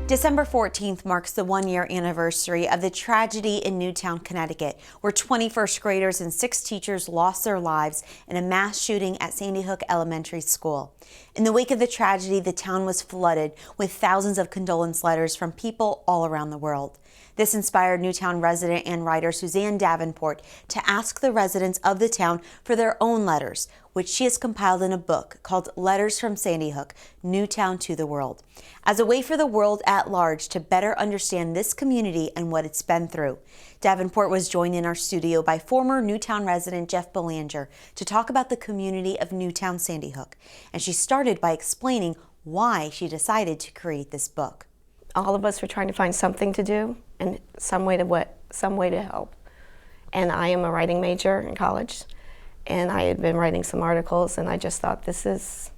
December 14th marks the one-year anniversary of the tragedy in Newtown, Connecticut, where 20 first graders and 6 teachers lost their lives in a mass shooting at Sandy Hook Elementary School. In the wake of the tragedy, the town was flooded with thousands of condolence letters from people all around the world. This inspired Newtown resident and writer Suzanne Davenport to ask the residents of the town for their own letters, which she has compiled in a book called Letters from Sandy Hook, Newtown to the World. As a way for the world at large to better understand this community and what it's been through, Davenport was joined in our studio by former Newtown resident Jeff Belanger to talk about the community of Newtown Sandy Hook. And she started by explaining why she decided to create this book. All of us were trying to find something to do and some way to help. And I am a writing major in college, and I had been writing some articles, and I just thought this is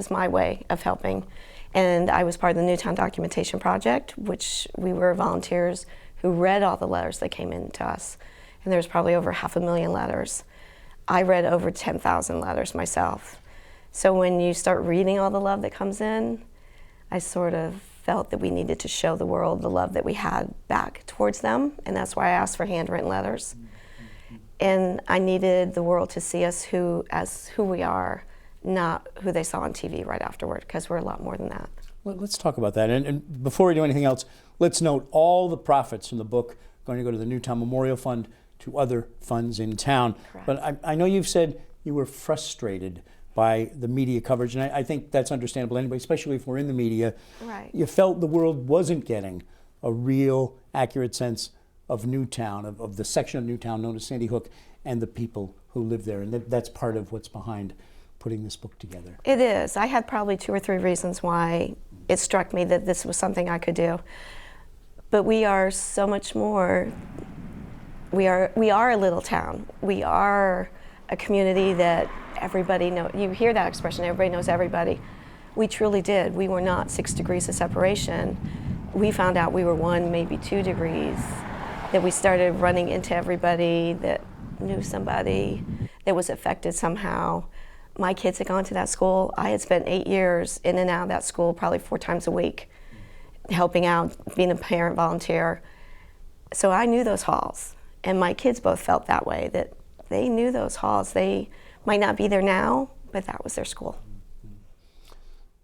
my way of helping. And I was part of the Newtown Documentation Project, which we were volunteers who read all the letters that came in to us. And there was probably over 500,000 letters. I read over 10,000 letters myself. So when you start reading all the love that comes in, I sort of felt that we needed to show the world the love that we had back towards them, and that's why I asked for handwritten letters. And I needed the world to see us as who we are, not who they saw on TV right afterward, because we're a lot more than that. Well, let's talk about that. And before we do anything else, let's note all the profits from the book are going to go to the Newtown Memorial Fund, to other funds in town. Correct. But I know you've said you were frustrated by the media coverage, and I think that's understandable anyway, especially if we're in the media. Right. You felt the world wasn't getting a real, accurate sense of Newtown, of the section of Newtown known as Sandy Hook, and the people who live there, and that's part of what's behind putting this book together. It is. I had probably 2 or 3 reasons why it struck me that this was something I could do. But we are so much more. We are a little town. We are a community that everybody knows. You hear that expression, everybody knows everybody. We truly did. We were not 6 degrees of separation. We found out we were 1, maybe 2 degrees, that we started running into everybody that knew somebody that was affected somehow. My kids had gone to that school. I had spent 8 years in and out of that school, probably 4 times a week, helping out, being a parent volunteer. So I knew those halls, and my kids both felt that way, that they knew those halls. They might not be there now, but that was their school.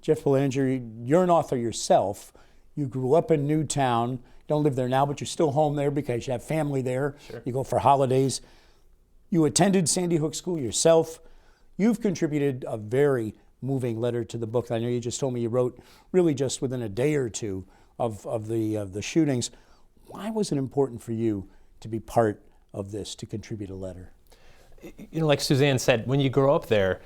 Jeff Belanger, you're an author yourself. You grew up in Newtown. Don't live there now, but you're still home there because you have family there. Sure. You go for holidays. You attended Sandy Hook School yourself. You've contributed a very moving letter to the book. I know you just told me you wrote really just within a day or two of the shootings. Why was it important for you to be part of this, to contribute a letter? You know, like Suzanne said, when you grow up there,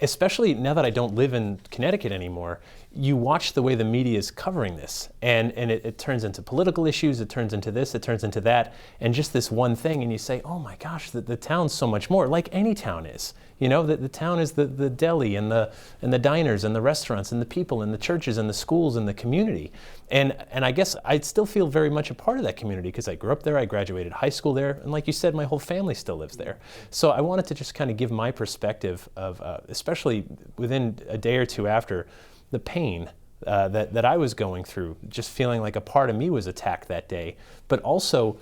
especially now that I don't live in Connecticut anymore, you watch the way the media is covering this, and it turns into political issues, it turns into this, it turns into that, and just this one thing, and you say, oh my gosh, the town's so much more, like any town is. You know, the town is the deli and the diners and the restaurants and the people and the churches and the schools and the community. And I guess I still feel very much a part of that community because I grew up there, I graduated high school there, and like you said, my whole family still lives there. So I wanted to just kind of give my perspective of, especially within a day or 2 after, the pain that I was going through, just feeling like a part of me was attacked that day, but also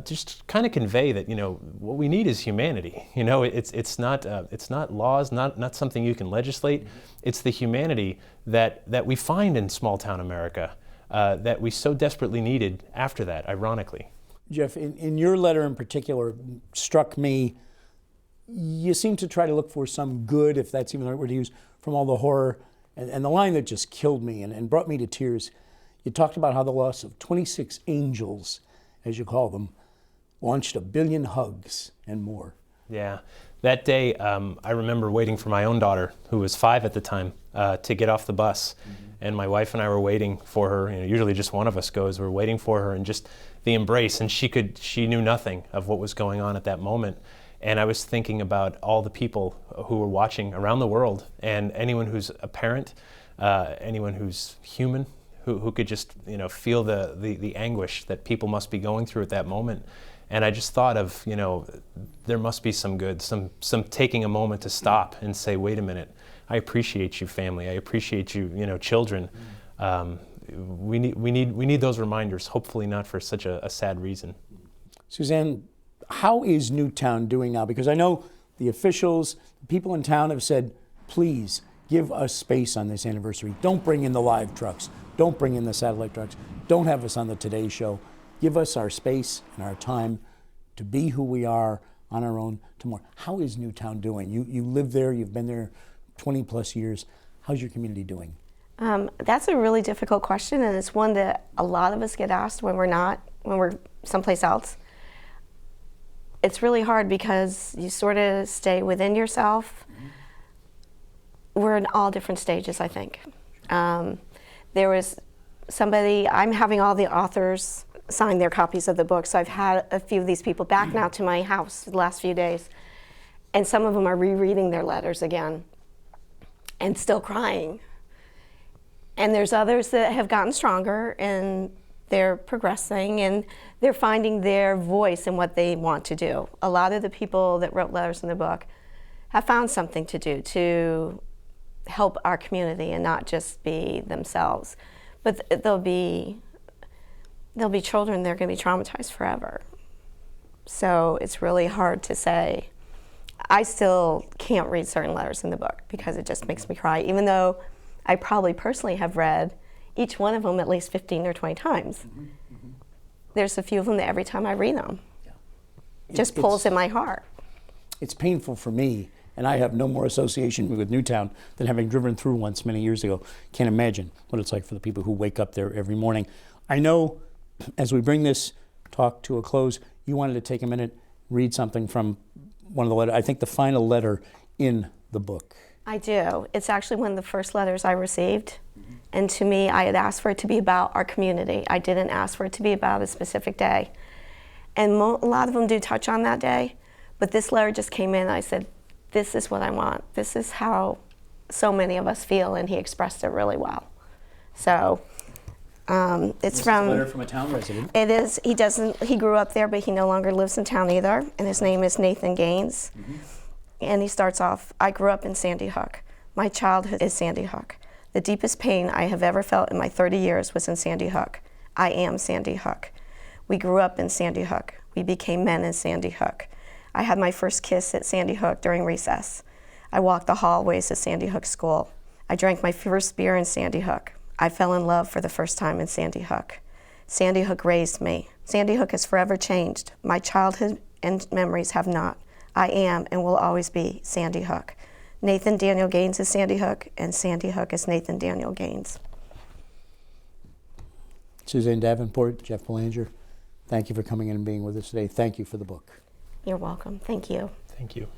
just kind of convey that, you know, what we need is humanity. You know, it's not laws, not something you can legislate. It's the humanity that we find in small town America that we so desperately needed after that, ironically. Jeff, in your letter in particular, struck me, you seem to try to look for some good, if that's even the right word to use, from all the horror. And the line that just killed me and brought me to tears, you talked about how the loss of 26 angels, as you call them, launched 1 billion hugs and more. Yeah, that day I remember waiting for my own daughter, who was 5 at the time, to get off the bus. Mm-hmm. And my wife and I were waiting for her. You know, usually just one of us goes. We're waiting for her, and just the embrace. And she knew nothing of what was going on at that moment. And I was thinking about all the people who were watching around the world, and anyone who's a parent, anyone who's human, who could just, you know, feel the anguish that people must be going through at that moment. And I just thought of, you know, there must be some good, some taking a moment to stop and say, wait a minute, I appreciate you, family. I appreciate you, you know, children. we need those reminders. Hopefully, not for such a sad reason. Suzanne, how is Newtown doing now? Because I know the officials, people in town have said, please give us space on this anniversary. Don't bring in the live trucks. Don't bring in the satellite trucks. Don't have us on the Today Show. Give us our space and our time to be who we are on our own tomorrow. How is Newtown doing? You live there, you've been there 20 plus years. How's your community doing? That's a really difficult question, and it's one that a lot of us get asked when we're someplace else. It's really hard because you sort of stay within yourself. We're in all different stages, I think. There was somebody, I'm having all the authors sign their copies of the book, so I've had a few of these people back now to my house the last few days, and some of them are rereading their letters again and still crying. And there's others that have gotten stronger and they're progressing and they're finding their voice in what they want to do. A lot of the people that wrote letters in the book have found something to do to help our community and not just be themselves. But there'll be children that are going to be traumatized forever. So it's really hard to say. I still can't read certain letters in the book because it just makes me cry, even though I probably personally have read each one of them at least 15 or 20 times. There's a few of them that every time I read them, just pulls in my heart. It's painful for me, and I have no more association with Newtown than having driven through once many years ago. Can't imagine what it's like for the people who wake up there every morning. I know as we bring this talk to a close, you wanted to take a minute, read something from one of the letters, I think the final letter in the book. I do. It's actually one of the first letters I received. And to me, I had asked for it to be about our community. I didn't ask for it to be about a specific day. And a lot of them do touch on that day. But this letter just came in and I said, this is what I want. This is how so many of us feel. And he expressed it really well. So it's from a letter from a town resident. It is. He grew up there, but he no longer lives in town either. And his name is Nathan Gaines. And he starts off, I grew up in Sandy Hook. My childhood is Sandy Hook. The deepest pain I have ever felt in my 30 years was in Sandy Hook. I am Sandy Hook. We grew up in Sandy Hook. We became men in Sandy Hook. I had my first kiss at Sandy Hook during recess. I walked the hallways of Sandy Hook School. I drank my first beer in Sandy Hook. I fell in love for the first time in Sandy Hook. Sandy Hook raised me. Sandy Hook has forever changed. My childhood and memories have not. I am and will always be Sandy Hook. Nathan Daniel Gaines is Sandy Hook, and Sandy Hook is Nathan Daniel Gaines. Suzanne Davenport, Jeff Belanger, thank you for coming in and being with us today. Thank you for the book. You're welcome. Thank you. Thank you.